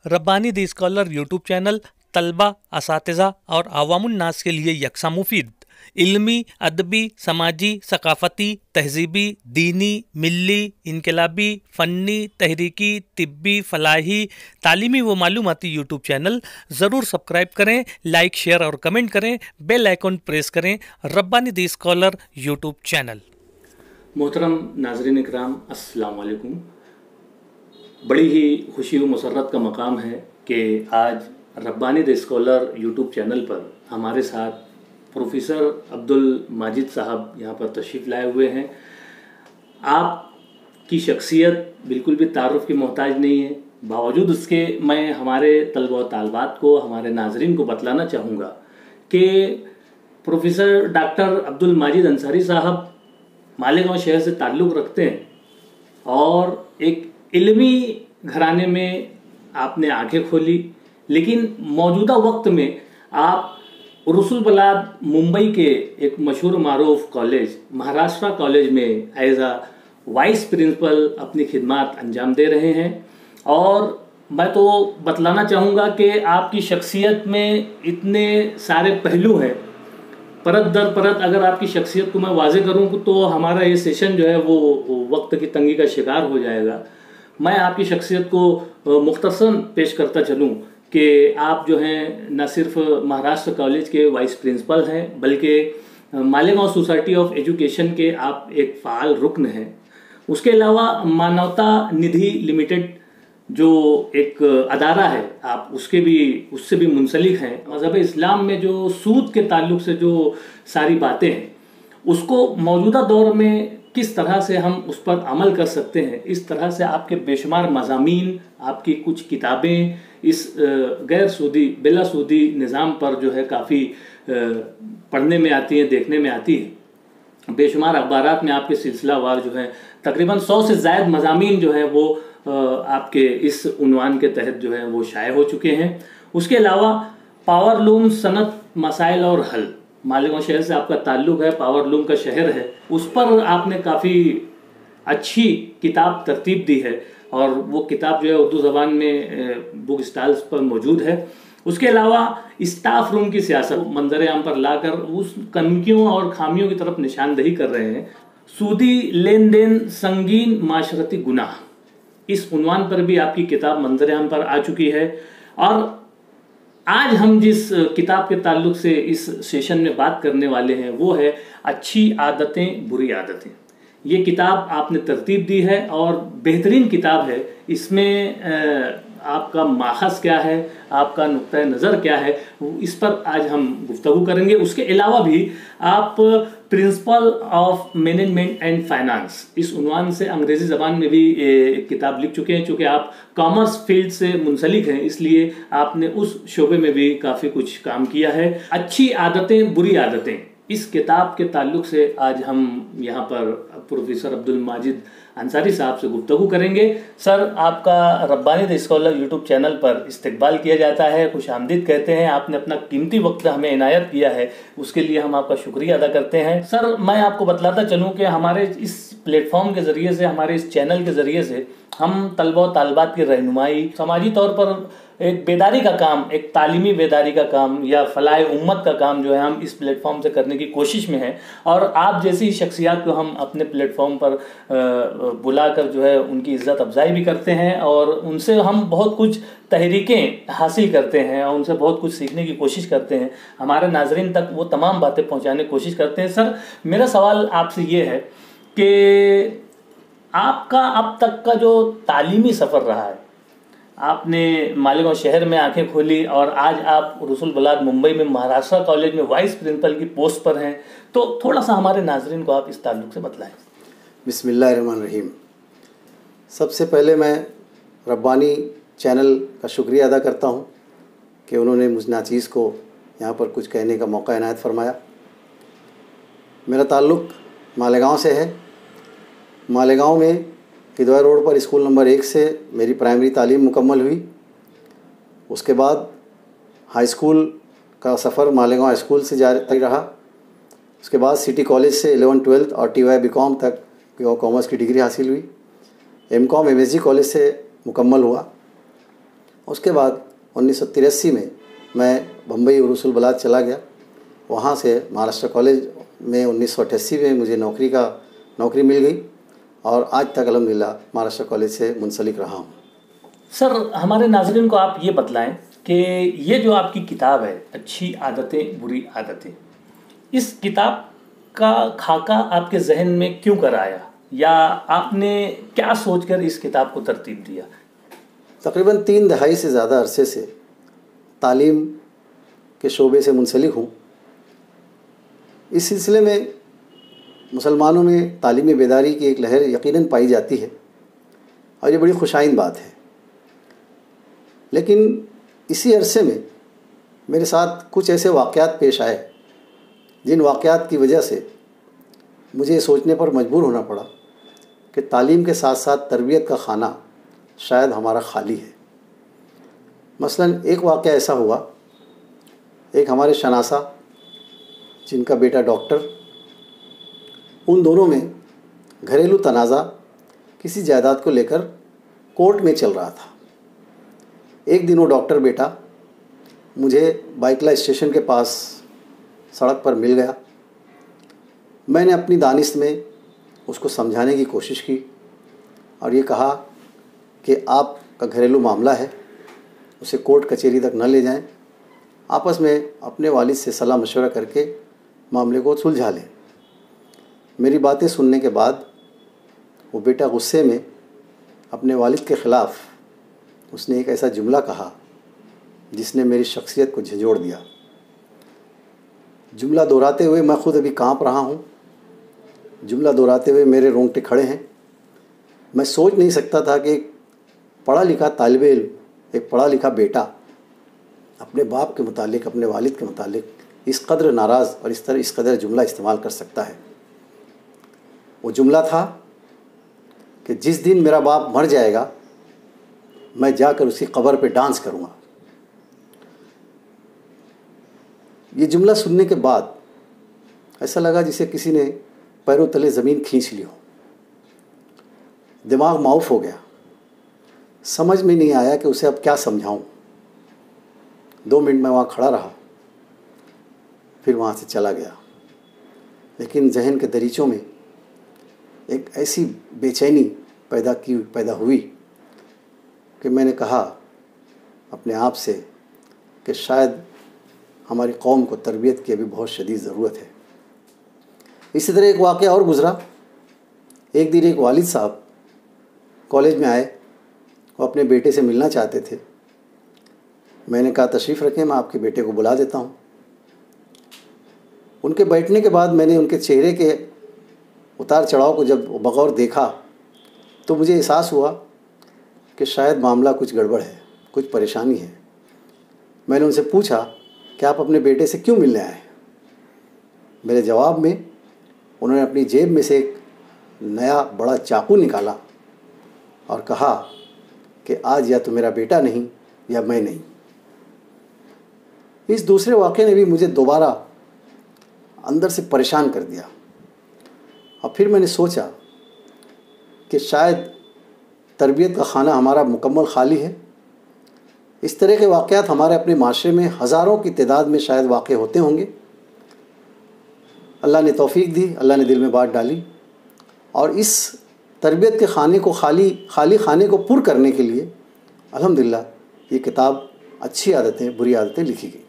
Rabbani the scholar YouTube channel तलबा, असातिज़ा और अवामुन नास के लिए यकसा मुफीद, इल्मी, अदबी, समाजी, सकाफ़ती, तहज़ीबी, दीनी, मिल्ली, इनकलाबी, फ़न्नी, तहरीकी, तिब्बी, फ़लाही, तालीमी व मालूमाती यूट्यूब चैनल ज़रूर सब्सक्राइब करें, लाइक, शेयर और कमेंट करें, बेल आइकन प्रेस करें। Rabbani the scholar YouTube channel. मोहतरम नाज़रीन इकराम, अस्सलाम वालेकुम। बड़ी ही खुशी व मसर्रत का मकाम है कि आज Rabbani the scholar YouTube channel पर हमारे साथ प्रोफेसर अब्दुल माजिद साहब यहाँ पर तशरीफ़ लाए हुए हैं। आपकी शख्सियत बिल्कुल भी तारुफ़ की मोहताज नहीं है, बावजूद उसके मैं हमारे तलबा व तालबात को, हमारे नाज़रीन को बतलाना चाहूँगा कि प्रोफेसर डॉक्टर अब्दुल माजिद अंसारी साहब मालेगांव शहर से ताल्लुक़ रखते हैं और एक इल्मी घराने में आपने आंखें खोली, लेकिन मौजूदा वक्त में आप रसूल बलाद मुंबई के एक मशहूर मारूफ कॉलेज महाराष्ट्र कॉलेज में एज अ वाइस प्रिंसिपल अपनी खिदमत अंजाम दे रहे हैं। और मैं तो बतलाना चाहूँगा कि आपकी शख्सियत में इतने सारे पहलू हैं, परत दर परत अगर आपकी शख्सियत को मैं वाज़े करूँ तो हमारा ये सेशन जो है वो वक्त की तंगी का शिकार हो जाएगा। मैं आपकी शख्सियत को मुख्तसरन पेश करता चलूँ कि आप जो हैं न सिर्फ महाराष्ट्र कॉलेज के वाइस प्रिंसिपल हैं, बल्कि मालेगांव सोसाइटी ऑफ एजुकेशन के आप एक फ़ाल रुकन हैं। उसके अलावा मानवता निधि लिमिटेड जो एक अदारा है, आप उससे भी मुंसलिक हैं। मज़हब इस्लाम में जो सूद के ताल्लुक़ से जो सारी बातें हैं, उसको मौजूदा दौर में किस तरह से हम उस पर अमल कर सकते हैं, इस तरह से आपके बेशुमार मज़ामीन, आपकी कुछ किताबें इस गैर सूदी बिला सूदी निज़ाम पर जो है काफ़ी पढ़ने में आती हैं, देखने में आती है। बेशुमार अखबारात में आपके सिलसिलावार जो है तकरीबन 100 से ज़ायद मज़ामीन जो है वो आपके इस उन्वान के तहत जो है वो शाये हो चुके हैं। उसके अलावा पावरलूम सनत मसाइल और हल, मालेगांव शहर से आपका ताल्लुक़ है, पावरलूम का शहर है, उस पर आपने काफ़ी अच्छी किताब तरतीब दी है और वो किताब जो है उर्दू ज़बान में बुक स्टॉल्स पर मौजूद है। उसके अलावा स्टाफ रूम की सियासत मंजर आम पर लाकर उस कमियों और खामियों की तरफ निशानदही कर रहे हैं। सूदी लेन देन संगीन माशरती गुनाह, इस उन्वान पर भी आपकी किताब मंजर आम पर आ चुकी है। और आज हम जिस किताब के ताल्लुक़ से इस सेशन में बात करने वाले हैं वो है अच्छी आदतें बुरी आदतें। ये किताब आपने तरतीब दी है और बेहतरीन किताब है। इसमें आपका माखज़ क्या है, आपका नुक्ता नज़र क्या है, इस पर आज हम गुफ्तगू करेंगे। उसके अलावा भी आप principle of management and finance, इस उन्वान से अंग्रेज़ी ज़बान में भी एक किताब लिख चुके हैं। चूँकि आप कॉमर्स फील्ड से मुंसलिक हैं, इसलिए आपने उस शोबे में भी काफ़ी कुछ काम किया है। अच्छी आदतें बुरी आदतें, इस किताब के ताल्लुक़ से आज हम यहाँ पर प्रोफेसर अब्दुल माजिद अंसारी साहब से गुफ्तगू करेंगे। सर, आपका Rabbani the scholar YouTube channel पर इस्तकबाल किया जाता है, खुश आमदीद कहते हैं। आपने अपना कीमती वक्त हमें इनायत किया है, उसके लिए हम आपका शुक्रिया अदा करते हैं। सर, मैं आपको बतलाता चलूँ कि हमारे इस प्लेटफॉर्म के ज़रिए से, हमारे इस चैनल के ज़रिए से हम तलबा व तालबात की रहनुमाई, समाजी तौर पर एक बेदारी का काम, एक तालीमी बेदारी का काम या फलाह उम्मत का काम जो है हम इस प्लेटफॉर्म से करने की कोशिश में हैं। और आप जैसी शख्सियात को हम अपने प्लेटफॉर्म पर बुलाकर जो है उनकी इज़्ज़त अफजाई भी करते हैं और उनसे हम बहुत कुछ तहरीकें हासिल करते हैं और उनसे बहुत कुछ सीखने की कोशिश करते हैं। हमारे नाज़रीन तक वो तमाम बातें पहुँचाने की कोशिश करते हैं। सर, मेरा सवाल आपसे ये है कि आपका अब तक का जो तालीमी सफ़र रहा है, आपने मालेगांव शहर में आंखें खोली और आज आप रसूल बलाद मुंबई में महाराष्ट्र कॉलेज में वाइस प्रिंसिपल की पोस्ट पर हैं, तो थोड़ा सा हमारे नाज़रीन को आप इस ताल्लुक़ से बतलाएं। बिस्मिल्लाहिर्रहमानिर्रहीम। सबसे पहले मैं रब्बानी चैनल का शुक्रिया अदा करता हूँ कि उन्होंने मुझ नाचीज़ को यहाँ पर कुछ कहने का मौका इनायत फरमाया। मेरा ताल्लुक़ मालेगांव से है। मालेगांव में किदवाई रोड पर स्कूल नंबर 1 से मेरी प्राइमरी तालीम मुकम्मल हुई। उसके बाद हाई स्कूल का सफ़र मालेगांव स्कूल से जारी रहा। उसके बाद सिटी कॉलेज से 11th 12th और TY BCom तक कॉमर्स की डिग्री हासिल हुई। MCom MSG कॉलेज से मुकम्मल हुआ। उसके बाद 1983 में मैं बम्बई उरुसुल बलाद चला गया। वहाँ से महाराष्ट्र कॉलेज में 1988 में मुझे नौकरी मिल गई और आज तक अल्हम्दुलिल्लाह महाराष्ट्र कॉलेज से मुंसलिक रहा हूँ। सर, हमारे नाज़रीन को आप ये बतलाएं कि ये जो आपकी किताब है, अच्छी आदतें बुरी आदतें, इस किताब का खाका आपके जहन में क्यों कर आया, या आपने क्या सोचकर इस किताब को तरतीब दिया? तकरीबन 3 दहाई से ज़्यादा अरसे से तालीम के शोबे से मुंसलिक हूँ। इस सिलसिले में मुसलमानों में तालीमी बेदारी की एक लहर यकीनन पाई जाती है और ये बड़ी खुशाइन बात है। लेकिन इसी अरसे में मेरे साथ कुछ ऐसे वाक़यात पेश आए जिन वाक़यात की वजह से मुझे सोचने पर मजबूर होना पड़ा कि तालीम के साथ साथ तरबियत का खाना शायद हमारा खाली है। मसलन एक वाक़या ऐसा हुआ, एक हमारे शनासा जिनका बेटा डॉक्टर, उन दोनों में घरेलू तनाज़ा किसी जायदाद को लेकर कोर्ट में चल रहा था। एक दिन वो डॉक्टर बेटा मुझे बाइकला स्टेशन के पास सड़क पर मिल गया। मैंने अपनी दानिश में उसको समझाने की कोशिश की और ये कहा कि आपका घरेलू मामला है, उसे कोर्ट कचहरी तक न ले जाएं, आपस में अपने वालिद से सलाह मशवरा करके मामले को सुलझा लें। मेरी बातें सुनने के बाद वो बेटा गुस्से में अपने वालिद के ख़िलाफ़ उसने एक ऐसा जुमला कहा जिसने मेरी शख्सियत को झंझोड़ दिया। जुमला दोहराते हुए मैं ख़ुद अभी काँप रहा हूँ। जुमला दोहराते हुए मेरे रोंगटे खड़े हैं। मैं सोच नहीं सकता था कि एक पढ़ा लिखा तालिब इल्म, एक पढ़ा लिखा बेटा अपने बाप के मुतालिक, अपने वालिद के मुतालिक इस कदर नाराज़ और इस कदर जुमला इस्तेमाल कर सकता है। वो जुमला था कि जिस दिन मेरा बाप मर जाएगा मैं जाकर उसकी कब्र पे डांस करूँगा। ये जुमला सुनने के बाद ऐसा लगा जिसे किसी ने पैरों तले ज़मीन खींच ली हो। दिमाग माउफ हो गया। समझ में नहीं आया कि उसे अब क्या समझाऊं। 2 मिनट में वहाँ खड़ा रहा, फिर वहाँ से चला गया। लेकिन जहन के दरीचों में एक ऐसी बेचैनी पैदा हुई कि मैंने कहा अपने आप से कि शायद हमारी कौम को तरबियत की अभी बहुत शदीद ज़रूरत है। इसी तरह एक वाक़या और गुज़रा। एक दिन एक वालिद साहब कॉलेज में आए, वो अपने बेटे से मिलना चाहते थे। मैंने कहा तशरीफ़ रखें, मैं आपके बेटे को बुला देता हूँ। उनके बैठने के बाद मैंने उनके चेहरे के उतार चढ़ाव को जब बगौर देखा तो मुझे एहसास हुआ कि शायद मामला कुछ गड़बड़ है, कुछ परेशानी है। मैंने उनसे पूछा कि आप अपने बेटे से क्यों मिलने आए। मेरे जवाब में उन्होंने अपनी जेब में से एक नया बड़ा चाकू निकाला और कहा कि आज या तो मेरा बेटा नहीं या मैं नहीं। इस दूसरे वाक़ये ने भी मुझे दोबारा अंदर से परेशान कर दिया और फिर मैंने सोचा कि शायद तरबियत का खाना हमारा मुकम्मल खाली है। इस तरह के वाक़यात हमारे अपने माशरे में हज़ारों की तादाद में शायद वाक़ होते होंगे। अल्लाह ने तौफ़ीक दी, अल्लाह ने दिल में बात डाली और इस तरबियत के खाने को खाली खाने को पुर करने के लिए अल्हम्दुलिल्लाह ये किताब अच्छी आदतें बुरी आदतें लिखी गई।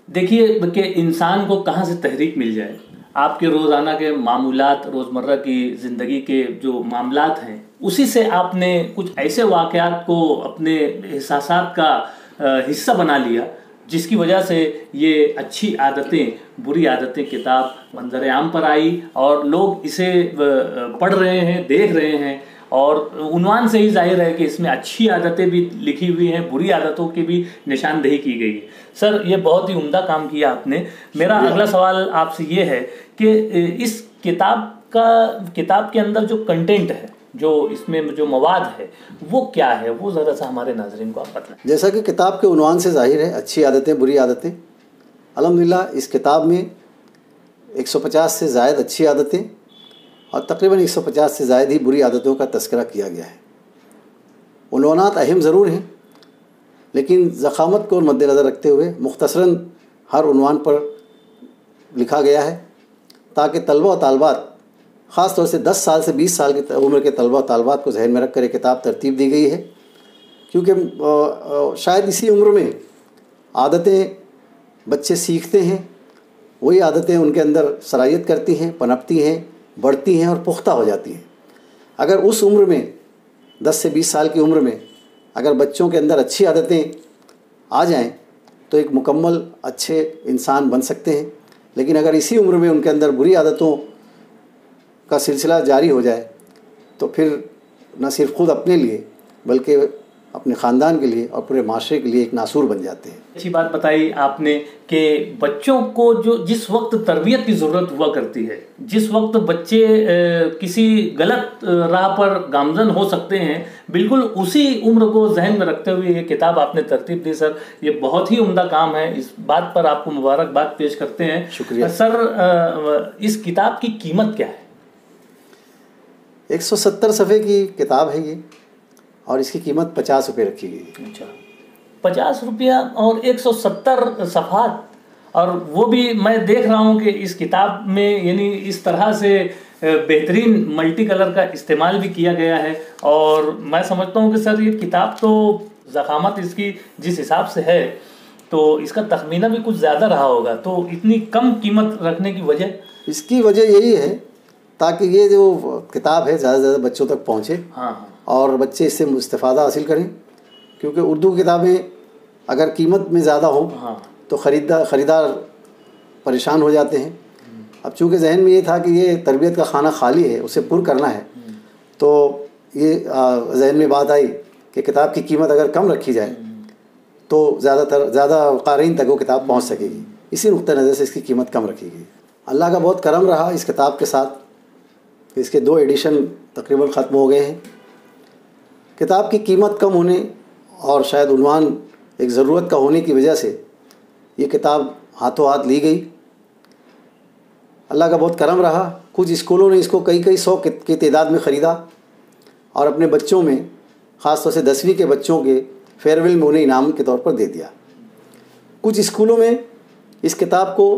देखिए कि इंसान को कहाँ से तहरीक मिल जाए। आपके रोज़ाना के मामूलात, रोज़मर्रा की ज़िंदगी के जो मामलात हैं, उसी से आपने कुछ ऐसे वाक़यात को अपने एहसासात का हिस्सा बना लिया जिसकी वजह से ये अच्छी आदतें बुरी आदतें किताब मंजर आम पर आई और लोग इसे पढ़ रहे हैं, देख रहे हैं और उन्वान से ही जाहिर है कि इसमें अच्छी आदतें भी लिखी हुई हैं, बुरी आदतों की भी निशानदेही की गई है। सर, ये बहुत ही उम्दा काम किया आपने। मेरा अगला सवाल आपसे ये है कि इस किताब के अंदर जो कंटेंट है, जो इसमें जो मवाद है, वो क्या है, वो ज़रा सा हमारे नाज़रीन को आप बताएं। जैसा कि किताब के उन्वान से जाहिर है, अच्छी आदतें बुरी आदतें। अल्हम्दुलिल्लाह इस किताब में 150 से ज़ायद अच्छी आदतें और तकरीबन 150 से ज़ायद ही बुरी आदतों का तज़किरा किया गया है। उन्वानात अहम ज़रूर हैं, लेकिन ज़ख़ामत को मद्देनज़र रखते हुए मुख्तसरन हर उन्वान पर लिखा गया है, ताकि तलबा और तालबात ख़ास तौर से 10 साल से 20 साल की उम्र के तलबा और तालबात को जहन में रख कर एक किताब तरतीब दी गई है। क्योंकि शायद इसी उम्र में आदतें बच्चे सीखते हैं, वही आदतें उनके अंदर सरायत करती हैं, पनपती हैं, बढ़ती हैं और पुख्ता हो जाती हैं। अगर उस उम्र में 10 से 20 साल की उम्र में अगर बच्चों के अंदर अच्छी आदतें आ जाएं तो एक मुकम्मल अच्छे इंसान बन सकते हैं। लेकिन अगर इसी उम्र में उनके अंदर बुरी आदतों का सिलसिला जारी हो जाए तो फिर न सिर्फ ख़ुद अपने लिए बल्कि अपने ख़ानदान के लिए और पूरे माशरे के लिए एक नासूर बन जाते हैं। अच्छी बात बताई आपने कि बच्चों को जो जिस वक्त तरबियत की ज़रूरत हुआ करती है, जिस वक्त बच्चे किसी गलत राह पर गामजन हो सकते हैं, बिल्कुल उसी उम्र को जहन में रखते हुए ये किताब आपने तरतीब दी सर। ये बहुत ही उम्दा काम है, इस बात पर आपको मुबारकबाद पेश करते हैं। शुक्रिया सर। इस किताब की कीमत क्या है? 170 सफ़े की किताब है ये और इसकी कीमत 50 रुपये रखी गई है। अच्छा, 50 रुपया और 170 सफ़हात, और वो भी मैं देख रहा हूँ कि इस किताब में यानी इस तरह से बेहतरीन मल्टी कलर का इस्तेमाल भी किया गया है। और मैं समझता हूँ कि सर ये किताब तो ज़ख़ामत इसकी जिस हिसाब से है तो इसका तखमीना भी कुछ ज़्यादा रहा होगा, तो इतनी कम कीमत रखने की वजह? इसकी वजह यही है ताकि ये जो किताब है ज़्यादा से ज़्यादा बच्चों तक पहुँचे। हाँ। और बच्चे इससे इस्तेफ़ादा हासिल करें, क्योंकि उर्दू किताबें अगर कीमत में ज़्यादा हो तो ख़रीदार परेशान हो जाते हैं। अब चूँकि जहन में ये था कि ये तरबियत का खाना खाली है, उसे पुर करना है, तो ये जहन में बात आई कि किताब की कीमत अगर कम रखी जाए तो ज़्यादा क़ारीन तक वो किताब पहुँच सकेगी। इसी नुक्ते नज़र से इसकी कीमत कम रखी गई। अल्लाह का बहुत करम रहा इस किताब के साथ, इसके 2 एडिशन तकरीबन ख़त्म हो गए हैं। किताब की कीमत कम होने और शायद उन्वान एक ज़रूरत का होने की वजह से ये किताब हाथों हाथ ली गई। अल्लाह का बहुत करम रहा, कुछ स्कूलों ने इसको कई 100 की तादाद में ख़रीदा और अपने बच्चों में, ख़ास तौर से 10वीं के बच्चों के फेयरवेल में उन्हें इनाम के तौर पर दे दिया। कुछ स्कूलों में इस किताब को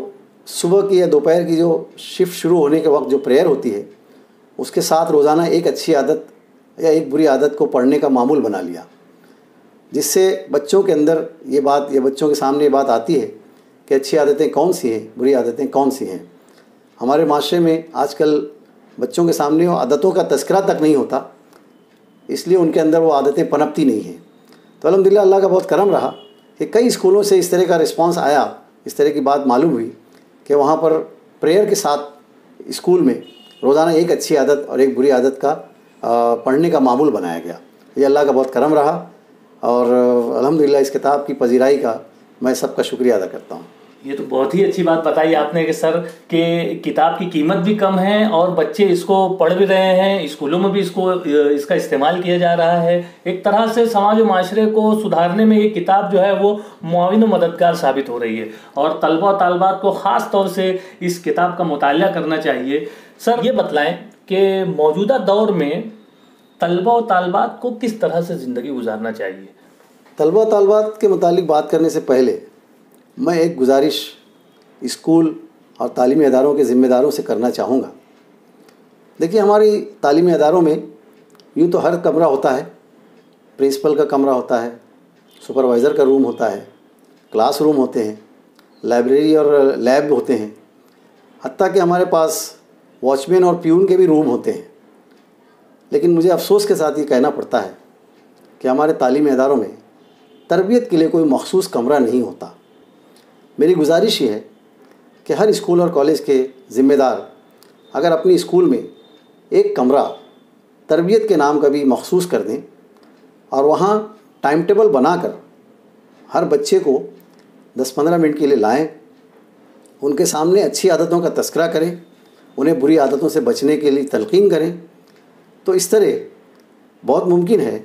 सुबह की या दोपहर की जो शिफ्ट शुरू होने के वक्त जो प्रेयर होती है उसके साथ रोज़ाना एक अच्छी आदत या एक बुरी आदत को पढ़ने का मामूल बना लिया, जिससे बच्चों के अंदर ये बात या बच्चों के सामने ये बात आती है कि अच्छी आदतें कौन सी हैं, बुरी आदतें कौन सी हैं। हमारे माशरे में आजकल बच्चों के सामने वो आदतों का तज़किरा तक नहीं होता, इसलिए उनके अंदर वो आदतें पनपती नहीं हैं। तो अल्हम्दुलिल्लाह अल्लाह का बहुत करम रहा कि कई स्कूलों से इस तरह का रिस्पांस आया, इस तरह की बात मालूम हुई कि वहाँ पर प्रेयर के साथ स्कूल में रोज़ाना एक अच्छी आदत और एक बुरी आदत का पढ़ने का मामूल बनाया गया। ये अल्लाह का बहुत करम रहा और अल्हम्दुलिल्लाह इस किताब की पजीराई का मैं सबका शुक्रिया अदा करता हूँ। ये तो बहुत ही अच्छी बात बताई आपने कि सर के किताब की कीमत भी कम है और बच्चे इसको पढ़ भी रहे हैं, स्कूलों में भी इसका इस्तेमाल किया जा रहा है। एक तरह से समाज और माशरे को सुधारने में ये किताब जो है वो मुआविन और मददगार साबित हो रही है और तलबा और तालबात को ख़ास तौर से इस किताब का मुताला करना चाहिए। सर ये बतलाएं कि मौजूदा दौर में तलबा और तालबात को किस तरह से ज़िंदगी गुजारना चाहिए? तलबा और तालबात के मुतालिक बात करने से पहले मैं एक गुजारिश स्कूल और तालीमी अदारों के ज़िम्मेदारों से करना चाहूँगा। देखिए, हमारी तालीमी अदारों में यूँ तो हर कमरा होता है, प्रिंसिपल का कमरा होता है, सुपरवाइज़र का रूम होता है, क्लास रूम होते हैं, लाइब्रेरी और लैब होते हैं, हत्ता कि हमारे पास वॉचमैन और प्यून के भी रूम होते हैं। लेकिन मुझे अफसोस के साथ ये कहना पड़ता है कि हमारे तालीमी अदारों में तरबियत के लिए कोई मखसूस कमरा नहीं होता। मेरी गुजारिश ये है कि हर स्कूल और कॉलेज के ज़िम्मेदार अगर अपनी स्कूल में एक कमरा तरबियत के नाम का भी मखसूस कर दें और वहाँ टाइम टेबल बनाकर हर बच्चे को 10-15 मिनट के लिए लाएं, उनके सामने अच्छी आदतों का तज़किरा करें, उन्हें बुरी आदतों से बचने के लिए तलक़ीन करें, तो इस तरह बहुत मुमकिन है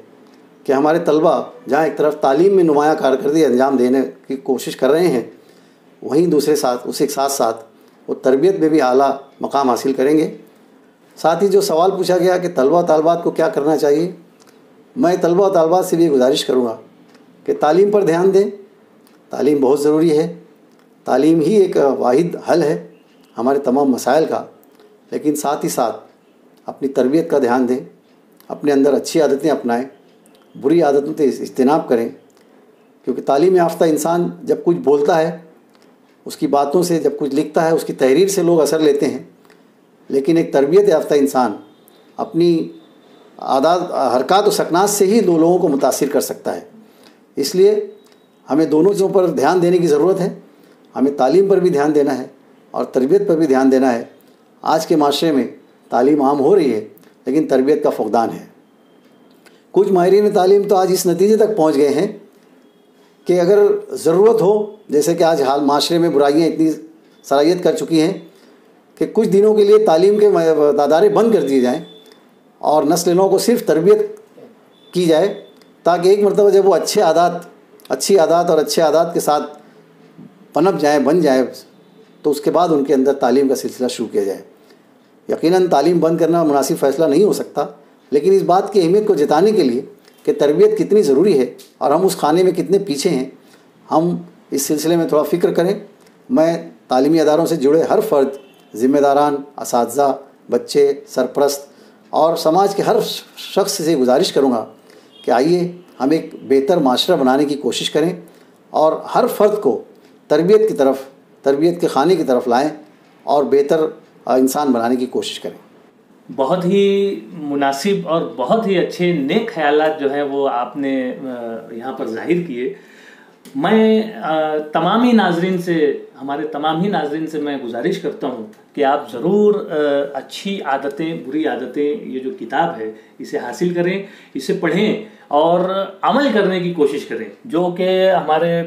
कि हमारे तलबा जहाँ एक तरफ तालीम में नुमाया कारकर्दगी अंजाम देने की कोशिश कर रहे हैं, वहीं दूसरे साथ उसी के साथ साथ वो तरबियत में भी आला मकाम हासिल करेंगे। साथ ही जो सवाल पूछा गया कि तलबा तालबात को क्या करना चाहिए, मैं तलबा तालबात से भी गुजारिश करूँगा कि तालीम पर ध्यान दें। तालीम बहुत ज़रूरी है। तालीम ही एक वाहिद हल है हमारे तमाम मसाइल का। लेकिन साथ ही साथ अपनी तरबियत का ध्यान दें, अपने अंदर अच्छी आदतें अपनाएं, बुरी आदतों से इज्तिनाब करें। क्योंकि तालीम याफ्ता इंसान जब कुछ बोलता है, उसकी बातों से, जब कुछ लिखता है, उसकी तहरीर से लोग असर लेते हैं। लेकिन एक तरबियत याफ्ता इंसान अपनी आदात, हरकत और सकनात से ही दो लोगों को मुतासिर कर सकता है। इसलिए हमें दोनों चीज़ों पर ध्यान देने की ज़रूरत है। हमें तालीम पर भी ध्यान देना है और तरबियत पर भी ध्यान देना है। आज के माशरे में तालीम आम हो रही है, लेकिन तरबियत का फुकदान है। कुछ माहिरीन तालीम तो आज इस नतीजे तक पहुँच गए हैं कि अगर ज़रूरत हो, जैसे कि आज हाल माशरे में बुराइयाँ इतनी सराहियत कर चुकी हैं कि कुछ दिनों के लिए तालीम के अदारे बंद कर दिए जाएँ और नस्ल नौ को सिर्फ तरबियत की जाए, ताकि एक मरतबा जब वो अच्छी आदत और अच्छे आदत के साथ पनप जाए, बन जाए, तो उसके बाद उनके अंदर तालीम का सिलसिला शुरू किया जाए। यकीनन तालीम बंद करना मुनासिब फ़ैसला नहीं हो सकता, लेकिन इस बात की अहमियत को जताने के लिए कि तरबियत कितनी ज़रूरी है और हम उस खाने में कितने पीछे हैं, हम इस सिलसिले में थोड़ा फ़िक्र करें। मैं तालीमी अदारों से जुड़े हर फ़र्द, ज़िम्मेदारान, असातिज़ा, बच्चे, सरपरस्त और समाज के हर शख्स से गुजारिश करूँगा कि आइए हम एक बेहतर माशरा बनाने की कोशिश करें और हर फ़र्द को तरबियत की तरफ, तरबियत के खाने की तरफ लाएं और बेहतर इंसान बनाने की कोशिश करें। बहुत ही मुनासिब और बहुत ही अच्छे नेक ख्यालात जो हैं वो आपने यहाँ पर जाहिर किए। मैं तमाम ही नाजरीन से, हमारे तमाम ही नाजरीन से मैं गुजारिश करता हूँ कि आप ज़रूर अच्छी आदतें, बुरी आदतें, ये जो किताब है इसे हासिल करें, इसे पढ़ें और अमल करने की कोशिश करें, जो कि हमारे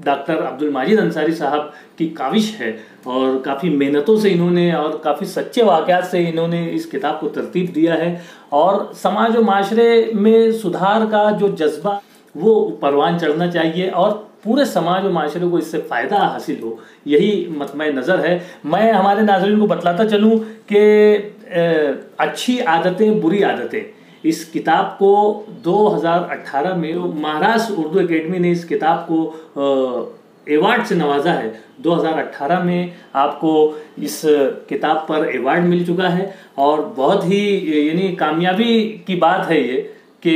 डॉक्टर अब्दुल माजिद अंसारी साहब की काविश है। और काफ़ी मेहनतों से इन्होंने और काफ़ी सच्चे वाक़यात से इन्होंने इस किताब को तरतीब दिया है और समाज और माशरे में सुधार का जो जज्बा वो परवान चढ़ना चाहिए और पूरे समाज और माशरे को इससे फ़ायदा हासिल हो, यही मतमय नज़र है। मैं हमारे नाज़रीन को बतलाता चलूँ कि अच्छी आदतें, बुरी आदतें, इस किताब को 2018 में महाराष्ट्र उर्दू एकेडमी ने इस किताब को एवार्ड से नवाजा है। 2018 में आपको इस किताब पर एवार्ड मिल चुका है और बहुत ही यानी कामयाबी की बात है ये कि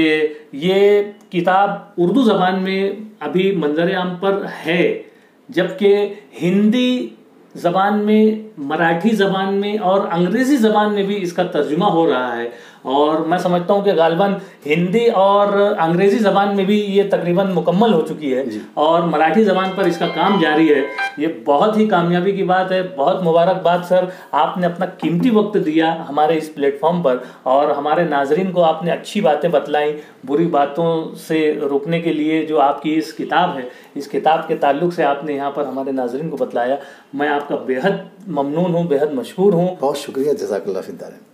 ये किताब उर्दू ज़बान में अभी मंजर आम पर है, जबकि हिंदी ज़बान में, मराठी ज़बान में और अंग्रेज़ी ज़बान में भी इसका तर्जुमा हो रहा है। और मैं समझता हूँ कि गालिबन हिंदी और अंग्रेज़ी ज़बान में भी ये तकरीबन मुकम्मल हो चुकी है और मराठी ज़बान पर इसका काम जारी है। ये बहुत ही कामयाबी की बात है। बहुत मुबारकबाद सर, आपने अपना कीमती वक्त दिया हमारे इस प्लेटफॉर्म पर और हमारे नाजरीन को आपने अच्छी बातें बतलाई। बुरी बातों से रोकने के लिए जो आपकी इस किताब है, इस किताब के ताल्लुक से आपने यहाँ पर हमारे नाजरीन को बतलाया। मैं आपका बेहद ममनून हूँ, बेहद मशहूर हूँ। बहुत शुक्रिया, जज़ाकल्लाह फिद्दार।